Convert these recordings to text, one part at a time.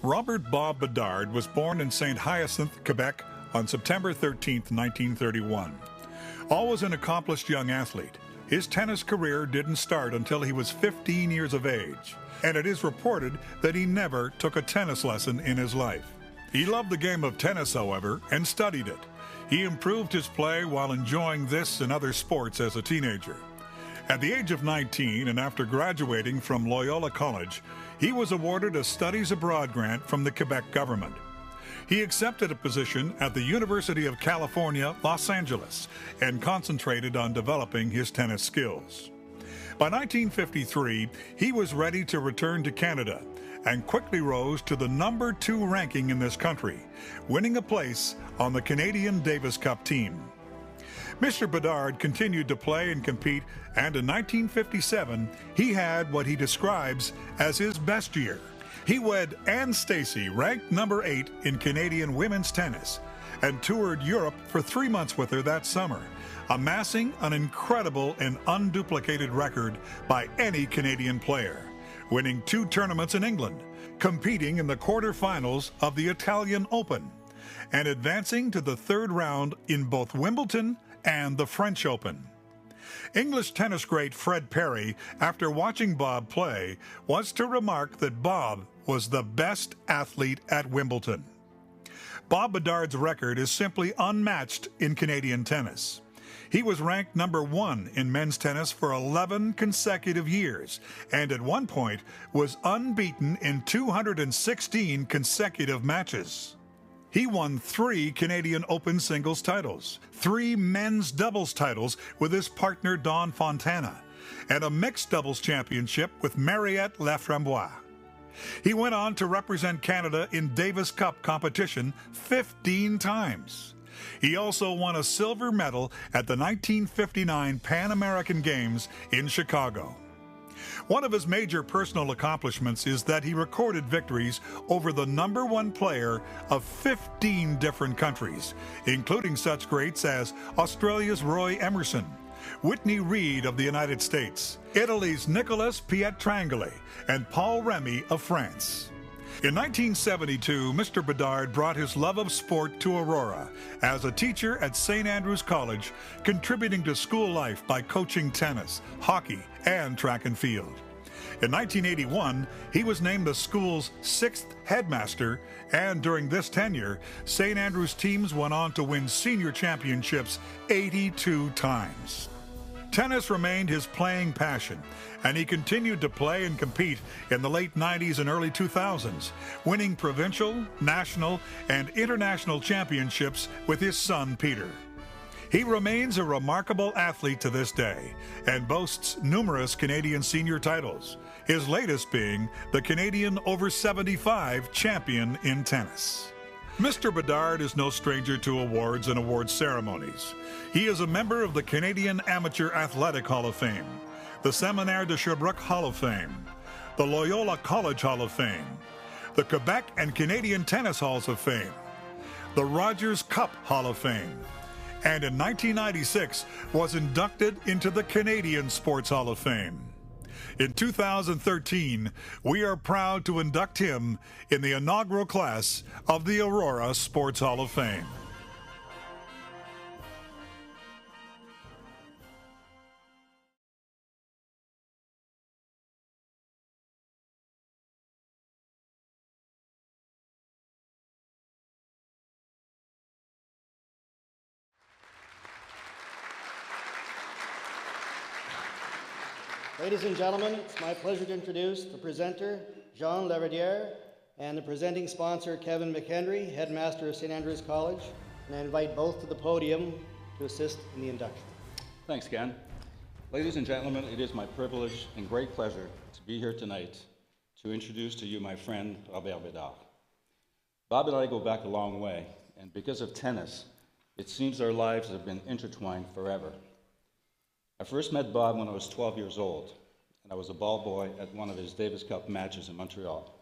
Robert Bob Bedard was born in St. Hyacinthe, Quebec on September 13, 1931. Always an accomplished young athlete, his tennis career didn't start until he was 15 years of age, and it is reported that he never took a tennis lesson in his life. He loved the game of tennis, however, and studied it. He improved his play while enjoying this and other sports as a teenager. At the age of 19, and after graduating from Loyola College, he was awarded a studies abroad grant from the Quebec government. He accepted a position at the University of California, Los Angeles, and concentrated on developing his tennis skills. By 1953, he was ready to return to Canada and quickly rose to the number 2 ranking in this country, winning a place on the Canadian Davis Cup team. Mr. Bedard continued to play and compete, and in 1957, he had what he describes as his best year. He wed Anne Stacey, ranked number 8 in Canadian women's tennis, and toured Europe for 3 months with her that summer, amassing an incredible and unduplicated record by any Canadian player, winning 2 tournaments in England, competing in the quarterfinals of the Italian Open, and advancing to the 3rd round in both Wimbledon and the French Open. English tennis great Fred Perry, after watching Bob play, was to remark that Bob was the best athlete at Wimbledon. Bob Bedard's record is simply unmatched in Canadian tennis. He was ranked number 1 in men's tennis for 11 consecutive years, and at one point was unbeaten in 216 consecutive matches. He won 3 Canadian Open singles titles, 3 men's doubles titles with his partner Don Fontana, and a mixed doubles championship with Mariette Laframboise. He went on to represent Canada in Davis Cup competition 15 times. He also won a silver medal at the 1959 Pan American Games in Chicago. One of his major personal accomplishments is that he recorded victories over the number 1 player of 15 different countries, including such greats as Australia's Roy Emerson, Whitney Reed of the United States, Italy's Nicolas Pietrangeli, and Paul Remy of France. In 1972, Mr. Bedard brought his love of sport to Aurora as a teacher at St. Andrews College, contributing to school life by coaching tennis, hockey, and track and field. In 1981, he was named the school's 6th headmaster, and during this tenure, St. Andrews teams went on to win senior championships 82 times. Tennis remained his playing passion, and he continued to play and compete in the late 90s and early 2000s, winning provincial, national, and international championships with his son, Peter. He remains a remarkable athlete to this day and boasts numerous Canadian senior titles, his latest being the Canadian over 75 champion in tennis. Mr. Bedard is no stranger to awards and award ceremonies. He is a member of the Canadian Amateur Athletic Hall of Fame, the Seminaire de Sherbrooke Hall of Fame, the Loyola College Hall of Fame, the Quebec and Canadian Tennis Halls of Fame, the Rogers Cup Hall of Fame, and in 1996 was inducted into the Canadian Sports Hall of Fame. In 2013, we are proud to induct him in the inaugural class of the Aurora Sports Hall of Fame. Ladies and gentlemen, it's my pleasure to introduce the presenter, Jean Lavadière, and the presenting sponsor, Kevin McHenry, headmaster of St. Andrews College, and I invite both to the podium to assist in the induction. Thanks, Ken. Ladies and gentlemen, it is my privilege and great pleasure to be here tonight to introduce to you my friend, Robert Bedard. Bob and I go back a long way, and because of tennis, it seems our lives have been intertwined forever. I first met Bob when I was 12 years old, and I was a ball boy at one of his Davis Cup matches in Montreal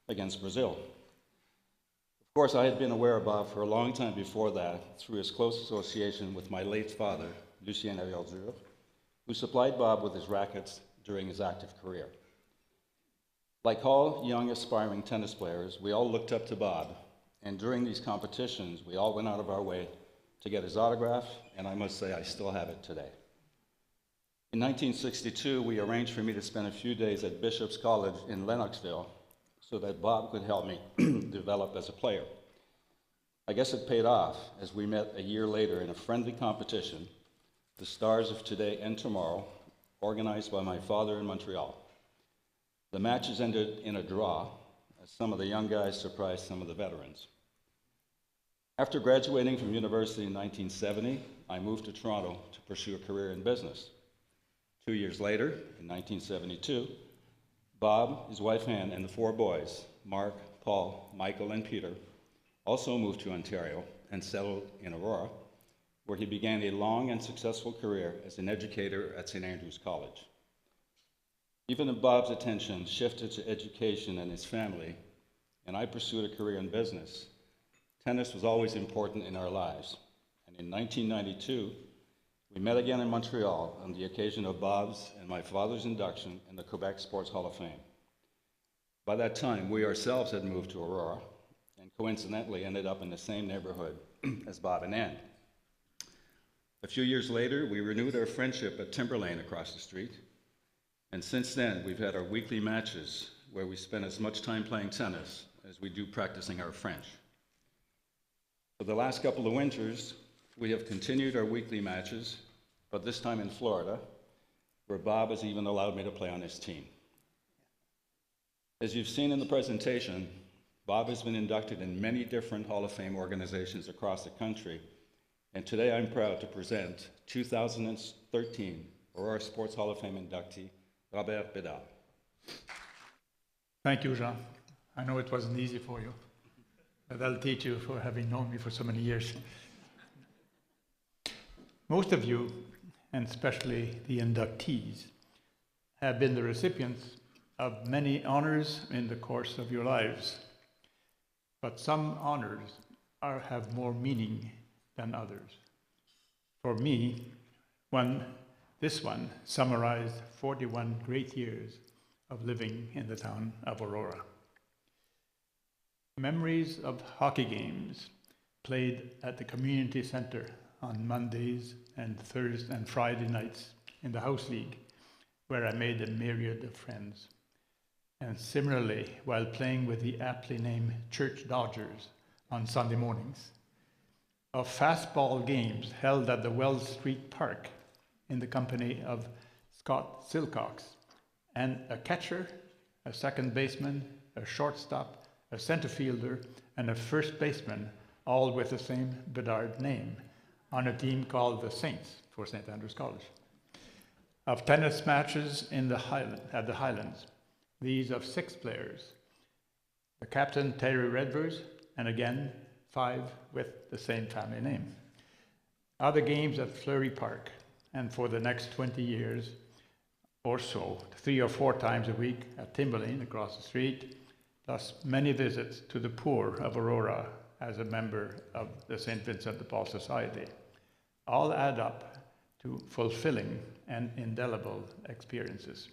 against Brazil. Of course, I had been aware of Bob for a long time before that through his close association with my late father, Lucien Ariel-Dur, who supplied Bob with his rackets during his active career. Like all young aspiring tennis players, we all looked up to Bob, and during these competitions, we all went out of our way to get his autograph, and I must say I still have it today. In 1962, we arranged for me to spend a few days at Bishop's College in Lennoxville so that Bob could help me develop as a player. I guess it paid off as we met a year later in a friendly competition, the Stars of Today and Tomorrow, organized by my father in Montreal. The matches ended in a draw, as some of the young guys surprised some of the veterans. After graduating from university in 1970, I moved to Toronto to pursue a career in business. 2 years later, in 1972, Bob, his wife Ann, and the 4 boys, Mark, Paul, Michael, and Peter, also moved to Ontario and settled in Aurora, where he began a long and successful career as an educator at St. Andrew's College. Even as Bob's attention shifted to education and his family, and I pursued a career in business, tennis was always important in our lives. And in 1992, we met again in Montreal on the occasion of Bob's and my father's induction in the Quebec Sports Hall of Fame. By that time, we ourselves had moved to Aurora and coincidentally ended up in the same neighborhood as Bob and Ann. A few years later, we renewed our friendship at Timberlane across the street, and since then, we've had our weekly matches where we spend as much time playing tennis as we do practicing our French. For the last couple of winters, we have continued our weekly matches, but this time in Florida, where Bob has even allowed me to play on his team. As you've seen in the presentation, Bob has been inducted in many different Hall of Fame organizations across the country, and today I'm proud to present 2013 Aurora Sports Hall of Fame inductee, Bedard. Thank you, Jean. I know it wasn't easy for you, but I'll teach you for having known me for so many years. Most of you, and especially the inductees, have been the recipients of many honors in the course of your lives, but some honors have more meaning than others. For me, this one summarized 41 great years of living in the town of Aurora. Memories of hockey games played at the community center on Mondays and Thursdays and Friday nights in the house league, where I made a myriad of friends. And similarly, while playing with the aptly named Church Dodgers on Sunday mornings, of fastball games held at the Wells Street Park in the company of Scott Silcox, and a catcher, a second baseman, a shortstop, a center fielder, and a first baseman, all with the same Bedard name, on a team called the Saints for St. Andrew's College. Of tennis matches at the Highlands, these of 6 players, the captain Terry Redvers, and again 5 with the same family name. Other games at Fleury Park, and for the next 20 years or so, 3 or 4 times a week at Timberlane across the street, plus many visits to the poor of Aurora as a member of the St. Vincent de Paul Society, all add up to fulfilling and indelible experiences.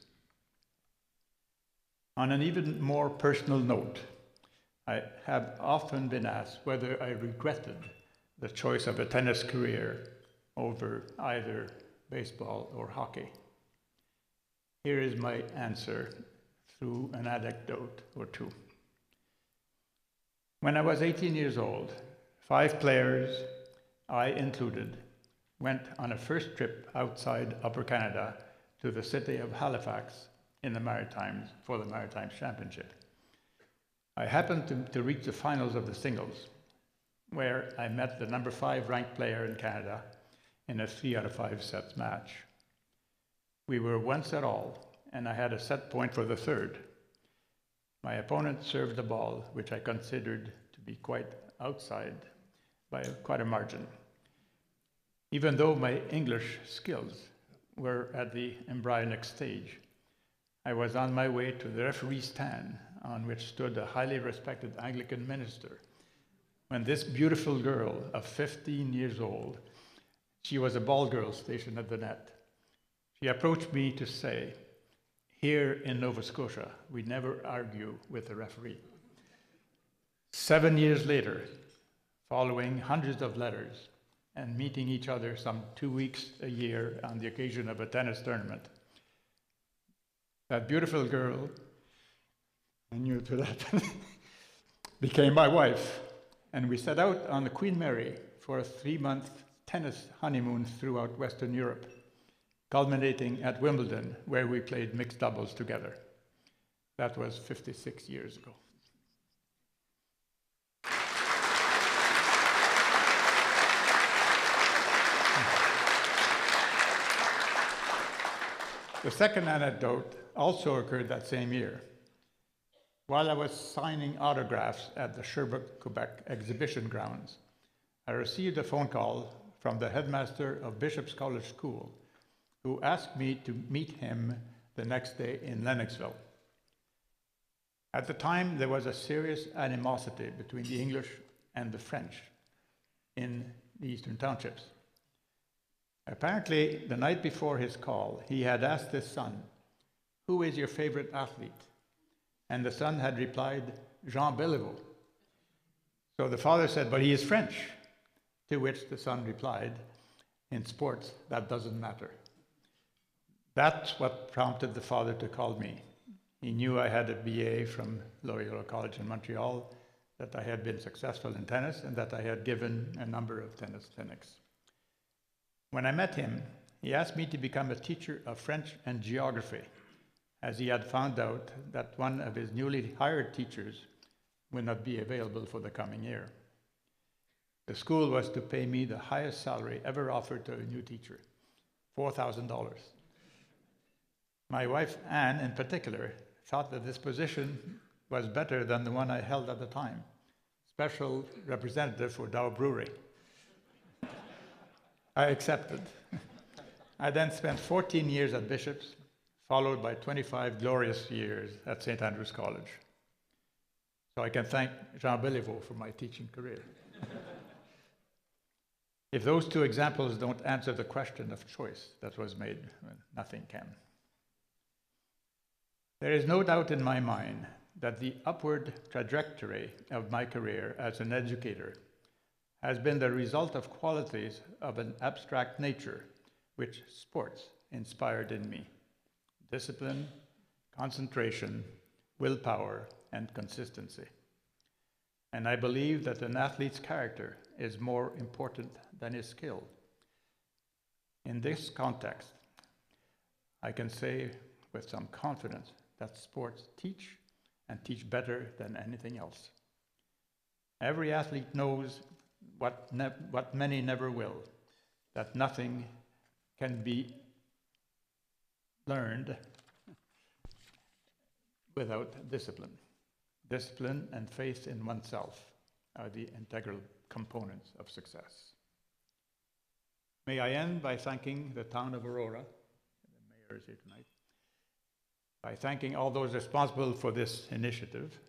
On an even more personal note, I have often been asked whether I regretted the choice of a tennis career over either baseball or hockey. Here is my answer through an anecdote or 2. When I was 18 years old, 5 players, I included, went on a first trip outside Upper Canada to the city of Halifax in the Maritimes for the Maritimes Championship. I happened to reach the finals of the singles, where I met the number 5 ranked player in Canada in a 3 out of 5 sets match. We were 1 set all, and I had a set point for the third. My opponent served the ball, which I considered to be quite outside by quite a margin. Even though my English skills were at the embryonic stage, I was on my way to the referee's stand, on which stood a highly respected Anglican minister, when this beautiful girl of 15 years old, she was a ball girl stationed at the net, she approached me to say, Here in Nova Scotia, we never argue with the referee. 7 years later, following hundreds of letters and meeting each other some 2 weeks a year on the occasion of a tennis tournament, that beautiful girl, I knew to that, became my wife, and we set out on the Queen Mary for a 3-month tennis honeymoon throughout Western Europe, culminating at Wimbledon, where we played mixed doubles together. That was 56 years ago. The second anecdote also occurred that same year. While I was signing autographs at the Sherbrooke, Quebec exhibition grounds, I received a phone call from the headmaster of Bishop's College School, who asked me to meet him the next day in Lennoxville. At the time, there was a serious animosity between the English and the French in the Eastern Townships. Apparently, the night before his call, he had asked his son, "Who is your favorite athlete?" And the son had replied, "Jean Beliveau." So the father said, "But he is French." To which the son replied, "In sports, that doesn't matter." That's what prompted the father to call me. He knew I had a BA from Loyola College in Montreal, that I had been successful in tennis, and that I had given a number of tennis clinics. When I met him, he asked me to become a teacher of French and geography, as he had found out that one of his newly hired teachers would not be available for the coming year. The school was to pay me the highest salary ever offered to a new teacher, $4,000. My wife, Anne, in particular, thought that this position was better than the one I held at the time, special representative for Dow Brewery. I accepted. I then spent 14 years at Bishop's, followed by 25 glorious years at St. Andrew's College. So I can thank Jean Beliveau for my teaching career. If those two examples don't answer the question of choice that was made, nothing can. There is no doubt in my mind that the upward trajectory of my career as an educator has been the result of qualities of an abstract nature which sports inspired in me: discipline, concentration, willpower, and consistency. And I believe that an athlete's character is more important than his skill. In this context, I can say with some confidence that sports teach, and teach better than anything else. Every athlete knows what many never will, that nothing can be learned without discipline. Discipline and faith in oneself are the integral components of success. May I end by thanking the town of Aurora, the mayor is here tonight, by thanking all those responsible for this initiative,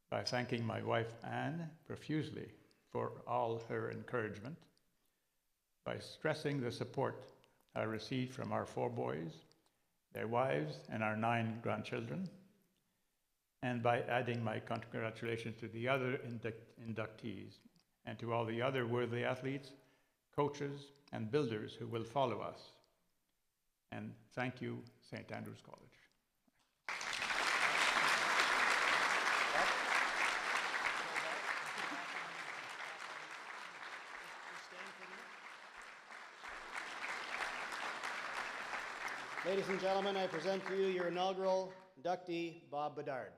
by thanking my wife Anne profusely for all her encouragement, by stressing the support I received from our 4 boys, their wives, and our 9 grandchildren, and by adding my congratulations to the other inductees and to all the other worthy athletes, coaches, and builders who will follow us. And thank you, St. Andrew's College. Ladies and gentlemen, I present to you your inaugural inductee, Bob Bedard.